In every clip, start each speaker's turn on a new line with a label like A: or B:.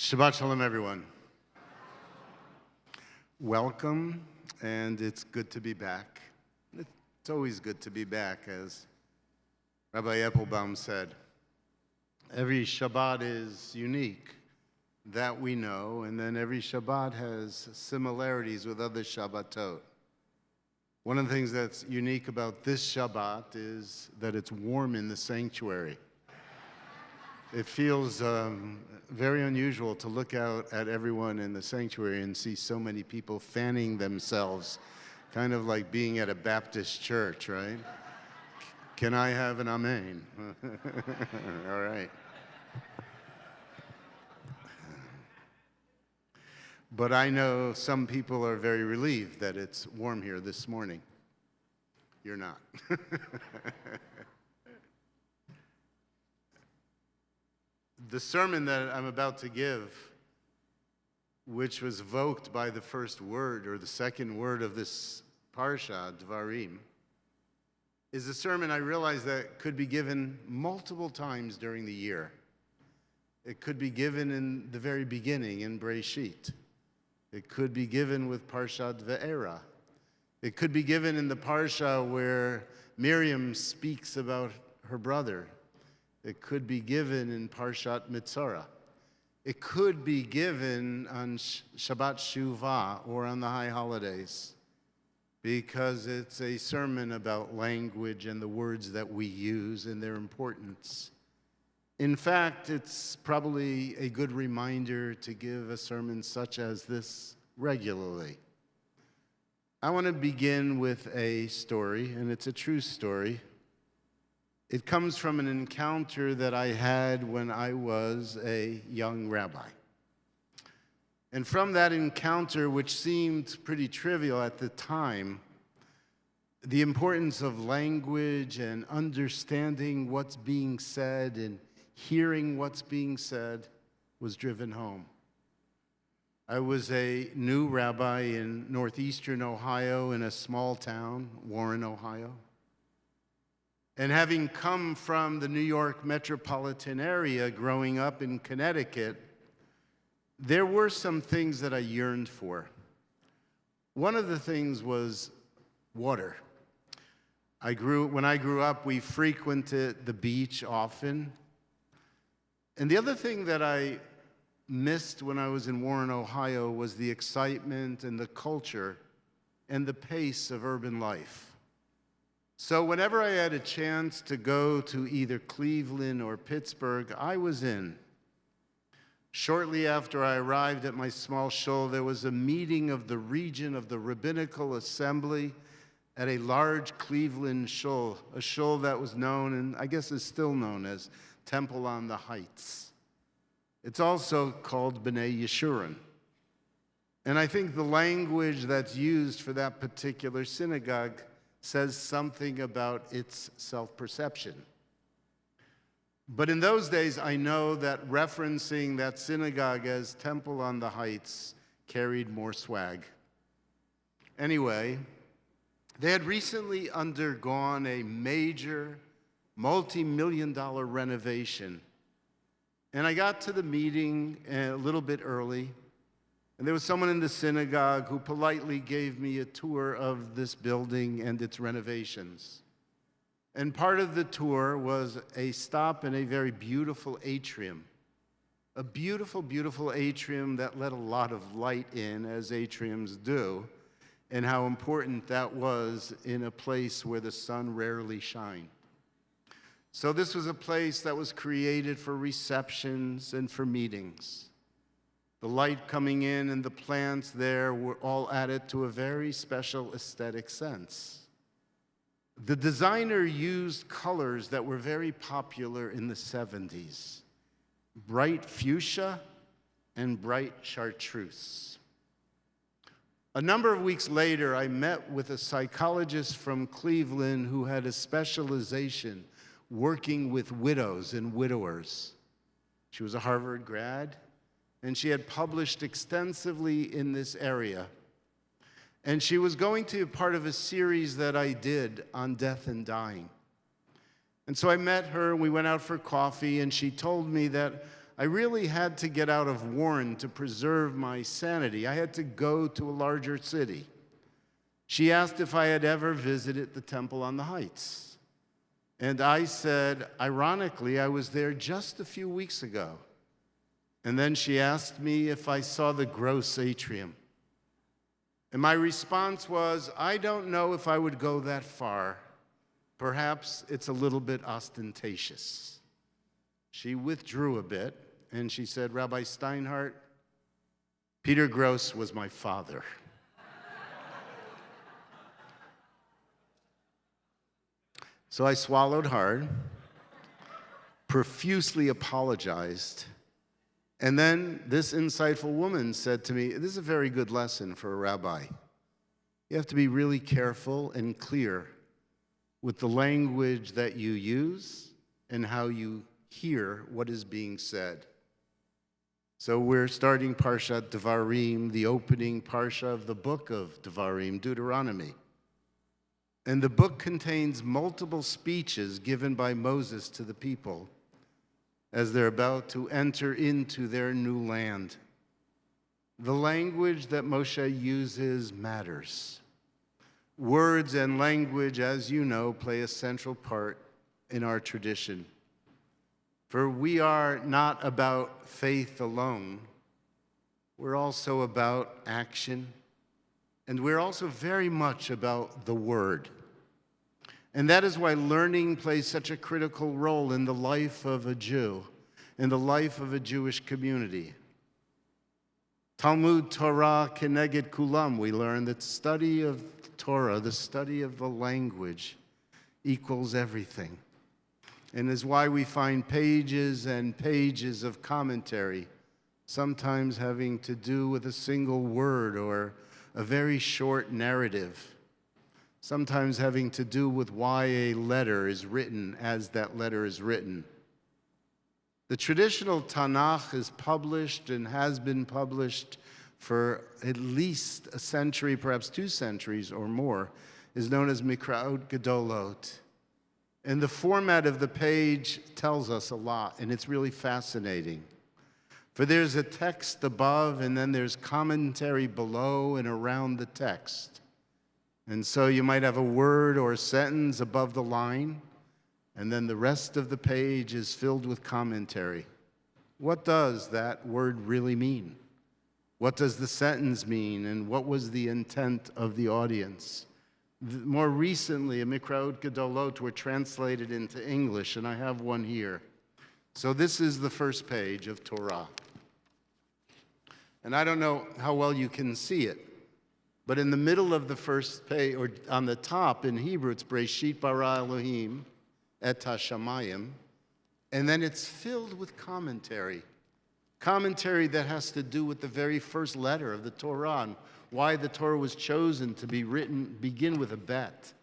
A: Shabbat Shalom, everyone. Welcome, and it's good to be back. It's always good to be back, as Rabbi Applebaum said. Every Shabbat is unique, that we know, and then every Shabbat has similarities with other Shabbatot. One of the things that's unique about this Shabbat is that it's warm in the sanctuary. It feels very unusual to look out at everyone in the sanctuary and see so many people fanning themselves, kind of like being at a Baptist church, right? Can I have an amen? All right. But I know some people are very relieved that it's warm here this morning. You're not. The sermon that I'm about to give, which was evoked by the first word or the second word of this parsha, Dvarim, is a sermon I realize that could be given multiple times during the year. It could be given in the very beginning in Breshit. It could be given with Parshat Ve'era. It could be given in the parsha where Miriam speaks about her brother. It could be given in Parshat Mitzorah. It could be given on Shabbat Shuvah or on the high holidays, because it's a sermon about language and the words that we use and their importance. In fact, it's probably a good reminder to give a sermon such as this regularly. I want to begin with a story, and it's a true story. It comes from an encounter that I had when I was a young rabbi. And from that encounter, which seemed pretty trivial at the time, the importance of language and understanding what's being said and hearing what's being said was driven home. I was a new rabbi in northeastern Ohio in a small town, Warren, Ohio. And having come from the New York metropolitan area, growing up in Connecticut, there were some things that I yearned for. One of the things was water. When I grew up, we frequented the beach often. And the other thing that I missed when I was in Warren, Ohio, was the excitement and the culture and the pace of urban life. So whenever I had a chance to go to either Cleveland or Pittsburgh, I was in. Shortly after I arrived at my small shul, there was a meeting of the region of the Rabbinical Assembly at a large Cleveland shul, a shul that was known, and I guess is still known as Temple on the Heights. It's also called B'nai Yeshurun. And I think the language that's used for that particular synagogue says something about its self-perception. But in those days, I know that referencing that synagogue as Temple on the Heights carried more swag. Anyway, they had recently undergone a major, multi-million-dollar renovation. And I got to the meeting a little bit early, and there was someone in the synagogue who politely gave me a tour of this building and its renovations. And part of the tour was a stop in a very beautiful atrium. A beautiful, beautiful atrium that let a lot of light in, as atriums do, and how important that was in a place where the sun rarely shined. So this was a place that was created for receptions and for meetings. The light coming in and the plants there were all added to a very special aesthetic sense. The designer used colors that were very popular in the 70s, bright fuchsia and bright chartreuse. A number of weeks later, I met with a psychologist from Cleveland who had a specialization working with widows and widowers. She was a Harvard grad, and she had published extensively in this area. And she was going to be part of a series that I did on death and dying. And so I met her, and we went out for coffee, and she told me that I really had to get out of Warren to preserve my sanity. I had to go to a larger city. She asked if I had ever visited the Temple on the Heights. And I said, ironically, I was there just a few weeks ago. And then she asked me if I saw the gross atrium. And my response was, I don't know if I would go that far. Perhaps it's a little bit ostentatious. She withdrew a bit, and she said, Rabbi Steinhardt, Peter Gross was my father. So I swallowed hard, profusely apologized, and then this insightful woman said to me, this is a very good lesson for a rabbi. You have to be really careful and clear with the language that you use and how you hear what is being said. So we're starting Parshat Devarim, the opening parsha of the book of Devarim, Deuteronomy. And the book contains multiple speeches given by Moses to the people as they're about to enter into their new land. The language that Moshe uses matters. Words and language, as you know, play a central part in our tradition. For we are not about faith alone. We're also about action. And we're also very much about the Word. And that is why learning plays such a critical role in the life of a Jew, in the life of a Jewish community. Talmud Torah Keneged Kulam, we learn that study of Torah, the study of the language, equals everything. And is why we find pages and pages of commentary, sometimes having to do with a single word or a very short narrative, sometimes having to do with why a letter is written as that letter is written. The traditional Tanakh is published and has been published for at least a century, perhaps 2 centuries or more, is known as Mikraot Gedolot. And the format of the page tells us a lot, and it's really fascinating. For there's a text above, and then there's commentary below and around the text. And so you might have a word or a sentence above the line, and then the rest of the page is filled with commentary. What does that word really mean? What does the sentence mean, and what was the intent of the audience? More recently, a Mikraot Gedolot were translated into English, and I have one here. So this is the first page of Torah. And I don't know how well you can see it, but in the middle of the first page, or on the top in Hebrew, it's Breshit bara Elohim et hashamayim, and then it's filled with commentary. Commentary that has to do with the very first letter of the Torah, and why the Torah was chosen to be written, begin with a bet.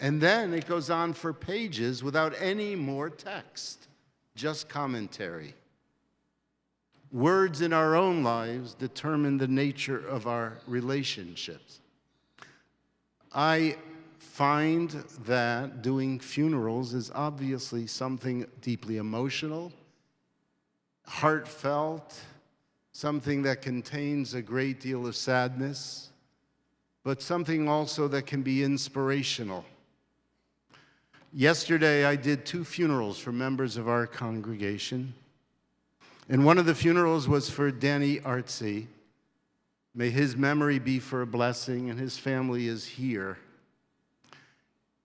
A: And then it goes on for pages without any more text, just commentary. Words in our own lives determine the nature of our relationships. I find that doing funerals is obviously something deeply emotional, heartfelt, something that contains a great deal of sadness, but something also that can be inspirational. Yesterday, I did 2 funerals for members of our congregation. And one of the funerals was for Danny Artsy. May his memory be for a blessing, and his family is here.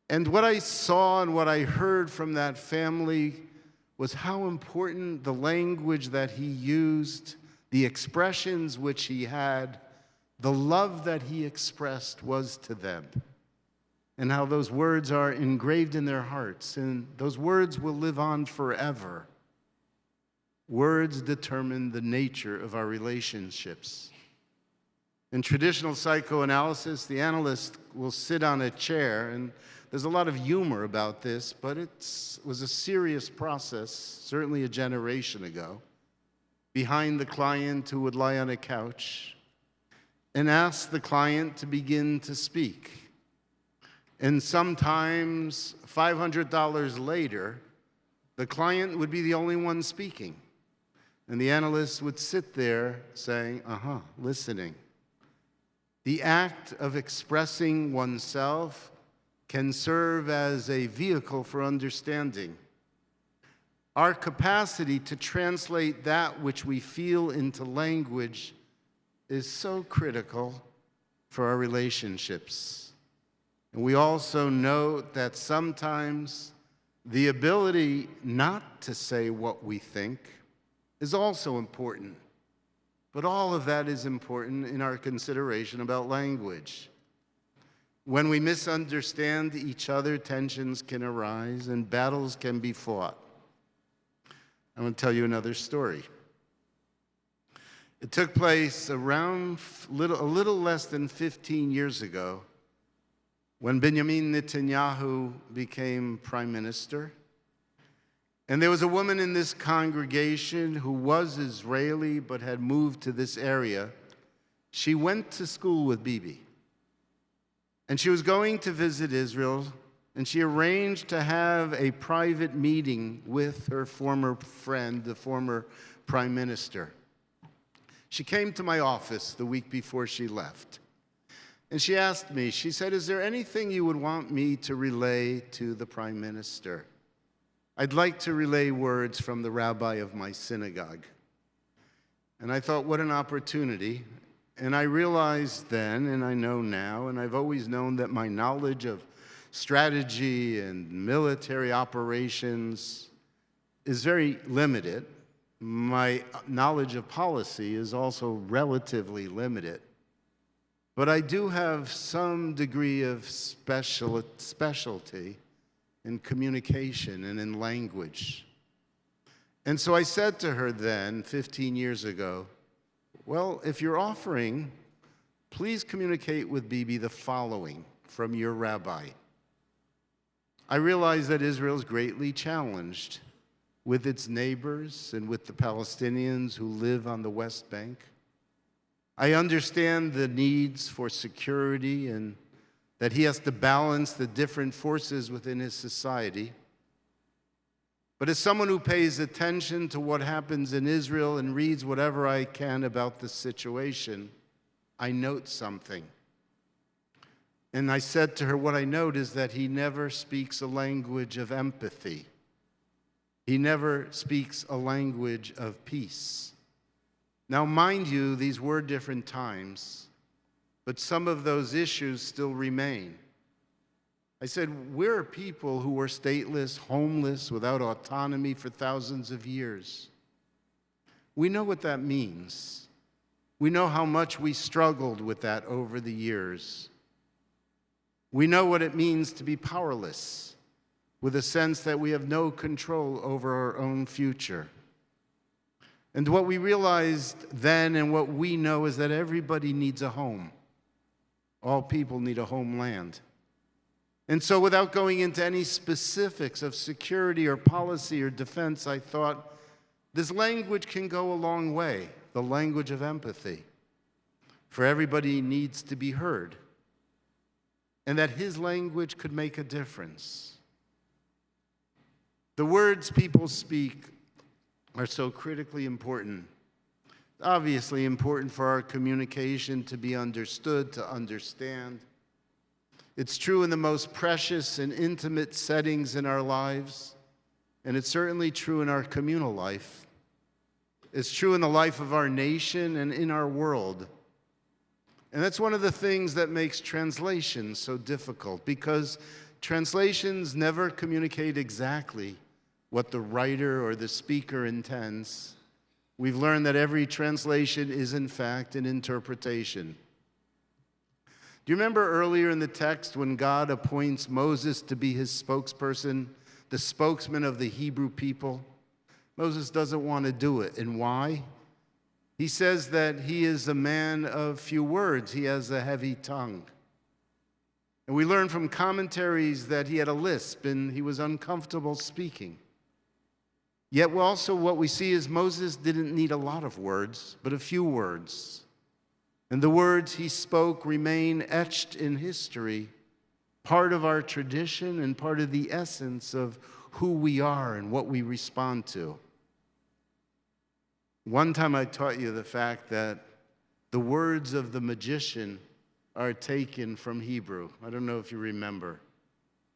A: And what I saw and what I heard from that family was how important the language that he used, the expressions which he had, the love that he expressed was to them, and how those words are engraved in their hearts, and those words will live on forever. Words determine the nature of our relationships. In traditional psychoanalysis, the analyst will sit on a chair, and there's a lot of humor about this, but it was a serious process, certainly a generation ago, behind the client who would lie on a couch and ask the client to begin to speak. And sometimes $500 later, the client would be the only one speaking. And the analyst would sit there saying, listening. The act of expressing oneself can serve as a vehicle for understanding. Our capacity to translate that which we feel into language is so critical for our relationships. And we also note that sometimes the ability not to say what we think is also important. But all of that is important in our consideration about language. When we misunderstand each other, tensions can arise and battles can be fought. I'm going to tell you another story. It took place around a little less than 15 years ago when Benjamin Netanyahu became prime minister. And there was a woman in this congregation who was Israeli but had moved to this area. She went to school with Bibi. And she was going to visit Israel, and she arranged to have a private meeting with her former friend, the former prime minister. She came to my office the week before she left. And she asked me, she said, "Is there anything you would want me to relay to the prime minister? I'd like to relay words from the rabbi of my synagogue." And I thought, what an opportunity. And I realized then, and I know now, and I've always known that my knowledge of strategy and military operations is very limited. My knowledge of policy is also relatively limited. But I do have some degree of specialty in communication and in language. And so I said to her then, 15 years ago, well, if you're offering, please communicate with Bibi the following from your rabbi. I realize that Israel is greatly challenged with its neighbors and with the Palestinians who live on the West Bank. I understand the needs for security and that he has to balance the different forces within his society. But as someone who pays attention to what happens in Israel and reads whatever I can about the situation, I note something. And I said to her, what I note is that he never speaks a language of empathy. He never speaks a language of peace. Now, mind you, these were different times, but some of those issues still remain. I said, we're people who were stateless, homeless, without autonomy for thousands of years. We know what that means. We know how much we struggled with that over the years. We know what it means to be powerless, with a sense that we have no control over our own future. And what we realized then and what we know is that everybody needs a home. All people need a homeland. And so without going into any specifics of security or policy or defense, I thought this language can go a long way, the language of empathy. For everybody needs to be heard. And that his language could make a difference. The words people speak are so critically important. Obviously important for our communication to be understood, to understand. It's true in the most precious and intimate settings in our lives, and it's certainly true in our communal life. It's true in the life of our nation and in our world. And that's one of the things that makes translation so difficult, because translations never communicate exactly what the writer or the speaker intends. We've learned that every translation is, in fact, an interpretation. Do you remember earlier in the text when God appoints Moses to be his spokesperson, the spokesman of the Hebrew people? Moses doesn't want to do it. And why? He says that he is a man of few words. He has a heavy tongue. And we learn from commentaries that he had a lisp and he was uncomfortable speaking. Yet also what we see is Moses didn't need a lot of words, but a few words. And the words he spoke remain etched in history, part of our tradition and part of the essence of who we are and what we respond to. One time I taught you the fact that the words of the magician are taken from Hebrew. I don't know if you remember.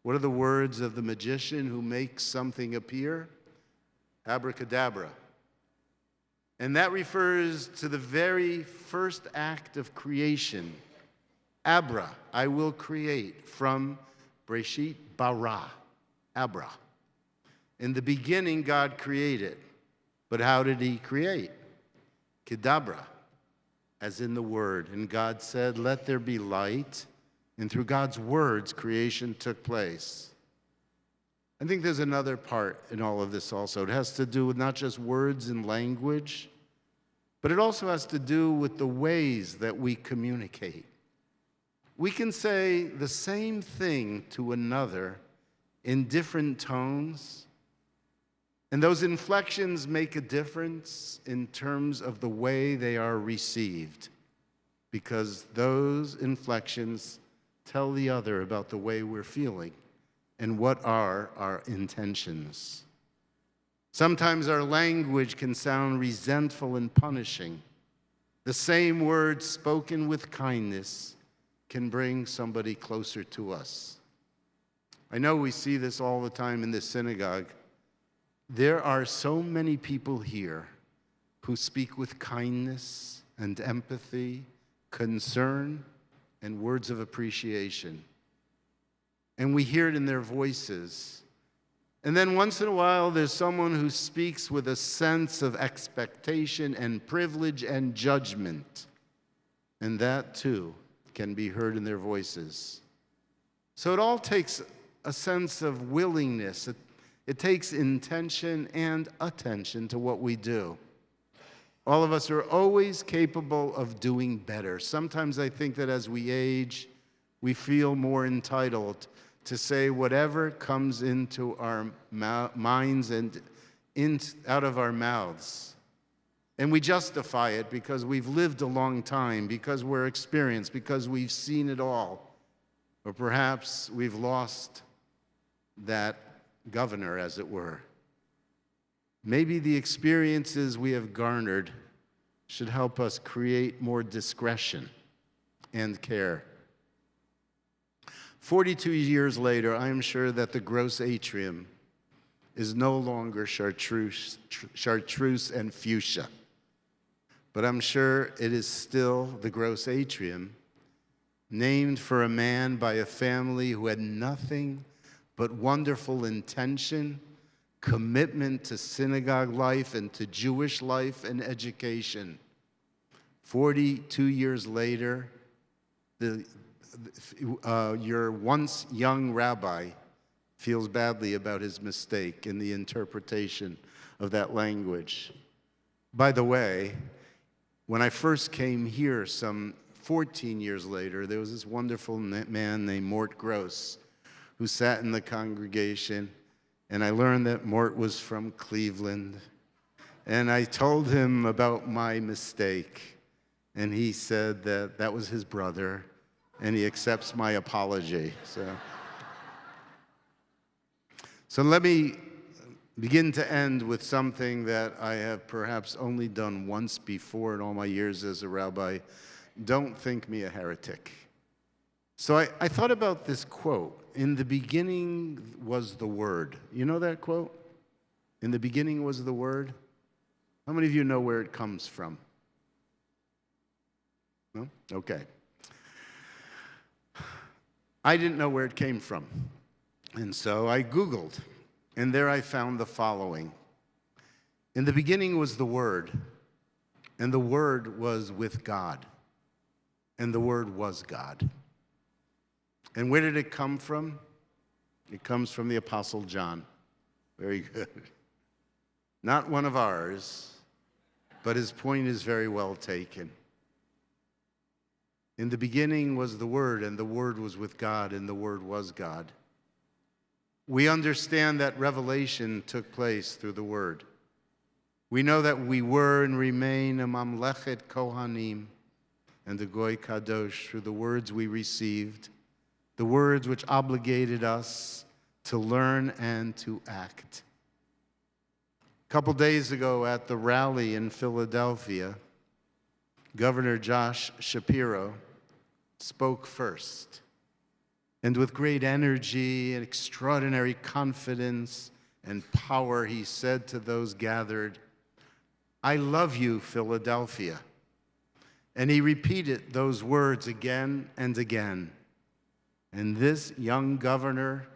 A: What are the words of the magician who makes something appear? Abracadabra. And that refers to the very first act of creation. Abra, I will create, from Breshit bara, Abra. In the beginning, God created. But how did he create? Kedabra, as in the word. And God said, let there be light. And through God's words, creation took place. I think there's another part in all of this also. It has to do with not just words and language, but it also has to do with the ways that we communicate. We can say the same thing to another in different tones, and those inflections make a difference in terms of the way they are received, because those inflections tell the other about the way we're feeling and what are our intentions. Sometimes our language can sound resentful and punishing. The same words spoken with kindness can bring somebody closer to us. I know we see this all the time in this synagogue. There are so many people here who speak with kindness and empathy, concern, and words of appreciation. And we hear it in their voices. And then once in a while, there's someone who speaks with a sense of expectation and privilege and judgment. And that, too, can be heard in their voices. So it all takes a sense of willingness. It takes intention and attention to what we do. All of us are always capable of doing better. Sometimes I think that as we age, we feel more entitled to say whatever comes into our minds and out of our mouths. And we justify it because we've lived a long time, because we're experienced, because we've seen it all. Or perhaps we've lost that governor, as it were. Maybe the experiences we have garnered should help us create more discretion and care. 42 years later, I am sure that the gross atrium is no longer chartreuse and fuchsia. But I'm sure it is still the gross atrium, named for a man by a family who had nothing but wonderful intention, commitment to synagogue life and to Jewish life and education. 42 years later, your once young rabbi feels badly about his mistake in the interpretation of that language. By the way, when I first came here some 14 years later, there was this wonderful man named Mort Gross who sat in the congregation, and I learned that Mort was from Cleveland. And I told him about my mistake, and he said that that was his brother, and he accepts my apology. So let me begin to end with something that I have perhaps only done once before in all my years as a rabbi. Don't think me a heretic. So I thought about this quote. In the beginning was the Word. You know that quote? In the beginning was the Word. How many of you know where it comes from? No? Okay. I didn't know where it came from. And so I Googled, and there I found the following. In the beginning was the Word, and the Word was with God, and the Word was God. And where did it come from? It comes from the Apostle John. Very good. Not one of ours, but his point is very well taken. In the beginning was the Word, and the Word was with God, and the Word was God. We understand that revelation took place through the Word. We know that we were and remain a Mamlechet Kohanim and a Goy Kadosh through the words we received, the words which obligated us to learn and to act. couple days ago at the rally in Philadelphia, Governor Josh Shapiro spoke first. And with great energy and extraordinary confidence and power, he said to those gathered, "I love you, Philadelphia." And he repeated those words again and again. And this young governor,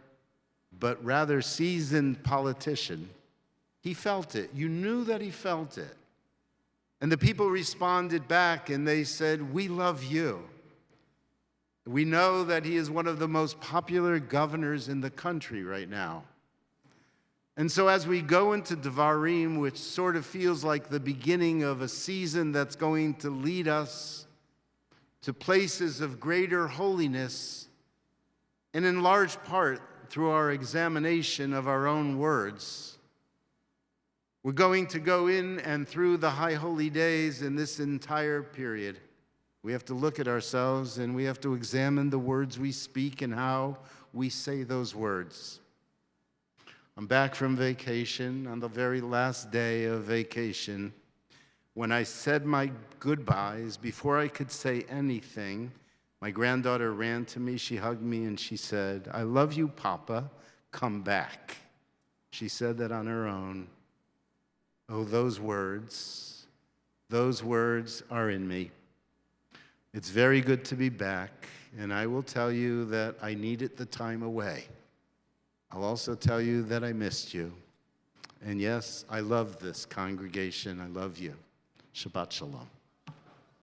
A: but rather seasoned politician, he felt it. You knew that he felt it. And the people responded back and they said, "We love you." We know that he is one of the most popular governors in the country right now. And so as we go into Devarim, which sort of feels like the beginning of a season that's going to lead us to places of greater holiness, and in large part through our examination of our own words, we're going to go in and through the high holy days in this entire period. We have to look at ourselves and we have to examine the words we speak and how we say those words. I'm back from vacation on the very last day of vacation. When I said my goodbyes, before I could say anything, my granddaughter ran to me, she hugged me, and she said, "I love you, Papa, come back." She said that on her own. Oh, those words are in me. It's very good to be back, and I will tell you that I needed the time away. I'll also tell you that I missed you. And yes, I love this congregation. I love you. Shabbat Shalom.